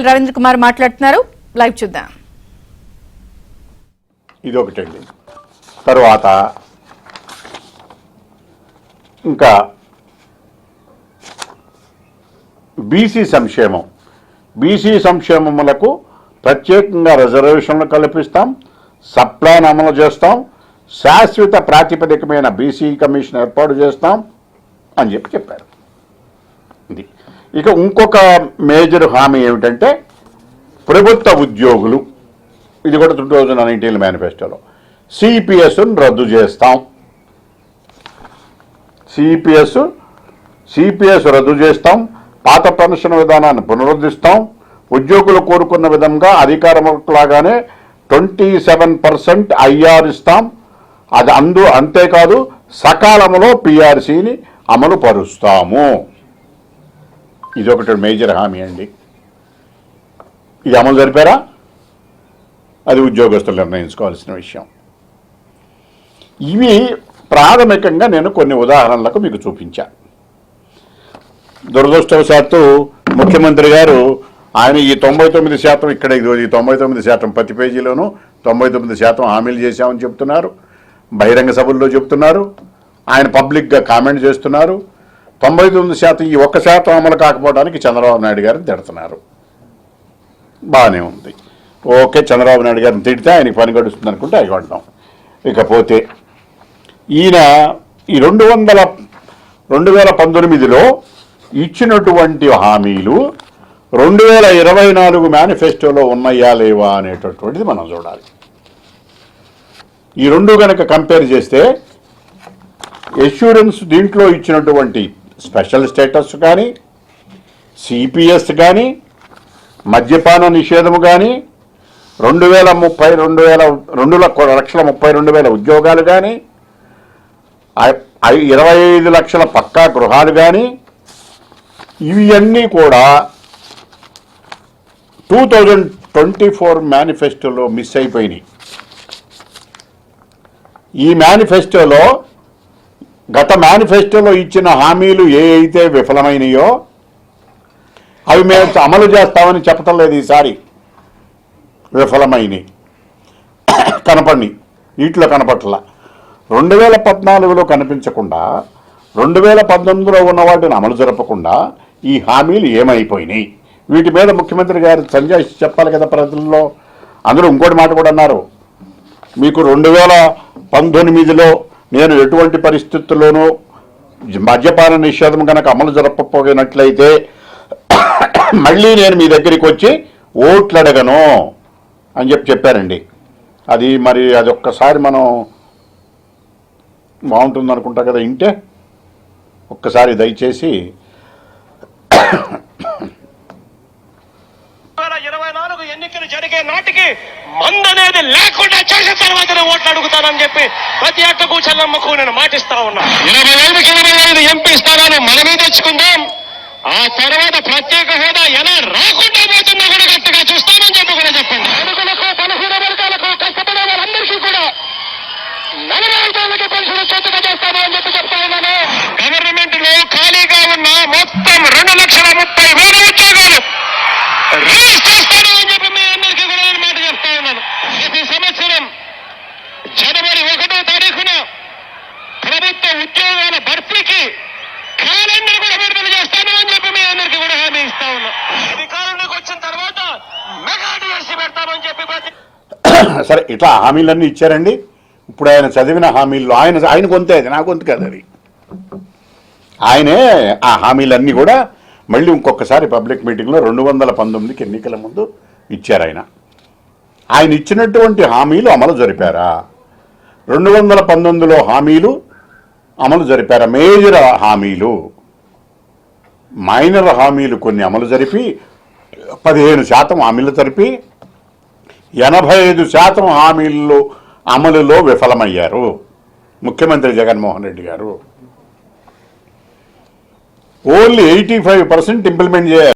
రవీంద్ర కుమార్ మాట్లాడుతున్నారు. లైవ్ చూద్దాం. ఇదొకటండి. తర్వాత ఇంకా బీసీ సంక్షేమములకు ప్రత్యేకంగా రిజర్వేషన్లు కల్పిస్తాం, సప్లాన్ అమలు చేస్తాం, శాశ్వత ప్రాతిపదికమైన బీసీ కమిషన్ ఏర్పాటు చేస్తాం అని చెప్పారు. ఇది ఇక ఇంకొక మేజర్ హామీ ఏమిటంటే ప్రభుత్వ ఉద్యోగులు, ఇది కూడా 2019 మేనిఫెస్టోలో సిపిఎస్ను రద్దు చేస్తాం. సిపిఎస్ రద్దు చేస్తాం, పాత పెన్షన్ విధానాన్ని పునరుద్ధరిస్తాం, ఉద్యోగులు కోరుకున్న విధంగా అధికారంలాగానే 27% ఐఆర్ ఇస్తాం. అది అంతేకాదు సకాలంలో పిఆర్సీని అమలు పరుస్తాము. ఇదొకటి మేజర్ హామీ అండి. ఇది అమలు జరిపారా? అది ఉద్యోగస్తులు నిర్ణయించుకోవాల్సిన విషయం. ఇవి ప్రాథమికంగా నేను కొన్ని ఉదాహరణలకు మీకు చూపించా. దురదృష్టవశాత్తు ముఖ్యమంత్రి గారు ఆయన ఈ 99% ఇక్కడ ఈ 99% ప్రతి పేజీలోనూ 99% హామీలు చేశామని చెప్తున్నారు, బహిరంగ సభల్లో చెప్తున్నారు, ఆయన పబ్లిక్గా కామెంట్ చేస్తున్నారు. 99% ఈ 1% అమలు కాకపోవడానికి చంద్రబాబు నాయుడు గారిని తిడుతున్నారు. బాగానే ఉంది, ఓకే. చంద్రబాబు నాయుడు గారిని తిడితే ఆయనకి పని గడుస్తుంది అనుకుంటే అయిపోతాం. ఇకపోతే ఈయన ఈ 2019లో ఇచ్చినటువంటి హామీలు 2024 మేనిఫెస్టోలో ఉన్నాయా లేవా అనేటటువంటిది మనం చూడాలి. ఈ రెండు కనుక కంపేర్ చేస్తే ఎష్యూరెన్స్ దీంట్లో ఇచ్చినటువంటి స్పెషల్ స్టేటస్ కానీ, సిపిఎస్ కానీ, మద్యపాన నిషేధము కానీ, 2,32,000 ఉద్యోగాలు కానీ, 25 లక్షల పక్కా గృహాలు కానీ, ఇవన్నీ కూడా 2024 మేనిఫెస్టోలో మిస్ అయిపోయినాయి. ఈ మేనిఫెస్టోలో గత మేనిఫెస్టోలో ఇచ్చిన హామీలు ఏ అయితే విఫలమైనయో అవి మేము అమలు చేస్తామని చెప్పటం లేదు. ఈసారి విఫలమైనవి కనపడి వీటిలో కనపట్ల 2014లో కనిపించకుండా 2019లో ఉన్న వాటిని అమలు జరపకుండా ఈ హామీలు ఏమైపోయినాయి, వీటి మీద ముఖ్యమంత్రి గారు సంజయ్ చెప్పాలి కదా ప్రజల్లో. అందరూ ఇంకోటి మాట కూడా అన్నారు, మీకు 2019లో నేను ఎటువంటి పరిస్థితుల్లోనూ మద్యపాన నిషేధం కనుక అమలు జరపకపోయినట్లయితే మళ్ళీ నేను మీ దగ్గరికి వచ్చి ఓట్లు అడగను అని చెప్పారండి. అది మరి అది ఒక్కసారి మనం బాగుంటుంది అనుకుంటా కదా ఇంటే. ఒక్కసారి దయచేసి 2024 ఎన్నికలు జరిగే నాటికి మందు అనేది లేకుండా చేసిన తర్వాతనే ఓట్లు అడుగుతానని చెప్పి ప్రతి అక్కకు చెల్లమ్మకు నేను మాటిస్తా ఉన్నా. 25 ఎంపీ స్థానాలు మనమే తెచ్చుకుందాం. ఆ తర్వాత ప్రత్యేక హోదా ఎలా రాకుండా పోతుందో కూడా గట్టిగా చూస్తామని చెప్పి కూడా చెప్పండి. అడుగులకు 15 వర్గాలకు కష్టపడే వాళ్ళందరికీ కూడా 45 ఏళ్ళకి పెన్షన్ చేతుగా చేస్తామని చెప్పి చెప్తా ఉన్నాను. గవర్నమెంట్ లో ఖాళీగా ఉన్న మొత్తం 2,30,30,000 ఉద్యోగాలు రిలీజ్ చేస్తాను అని చెప్పి మీ అందరికీ కూడా నేను మాట చెప్తా ఉన్నాను. ప్రతి సంవత్సరం జనవరి 1వ తారీఖున ప్రభుత్వ ఉద్యోగాల భర్తీకి క్యాలెండర్ కూడా విడుదల చేస్తాను అని చెప్పి మీ అందరికీ కూడా హామీ ఇస్తా ఉన్నా. అధికారంలోకి వచ్చిన తర్వాత మెగా డిఎస్సీ పెడతామని చెప్పి సరే ఇట్లా హామీలన్నీ ఇచ్చారండి. ఇప్పుడు ఆయన చదివిన హామీల్లో ఆయన గొంతే, అది నా గొంతు కదా. అది ఆయనే ఆ హామీలన్నీ కూడా మళ్ళీ ఇంకొకసారి పబ్లిక్ మీటింగ్లో 2019కి ఎన్నికల ముందు ఇచ్చారు. ఆయన ఇచ్చినటువంటి హామీలు అమలు జరిపారా? 2019లో హామీలు అమలు జరిపారా? మేజర్ హామీలు, మైనర్ హామీలు కొన్ని అమలు జరిపి 15% హామీలు జరిపి 85% హామీల్లో అమలులో విఫలమయ్యారు ముఖ్యమంత్రి జగన్మోహన్ రెడ్డి గారు. ఓన్లీ 85% ఇంప్లిమెంట్ చేయాలి.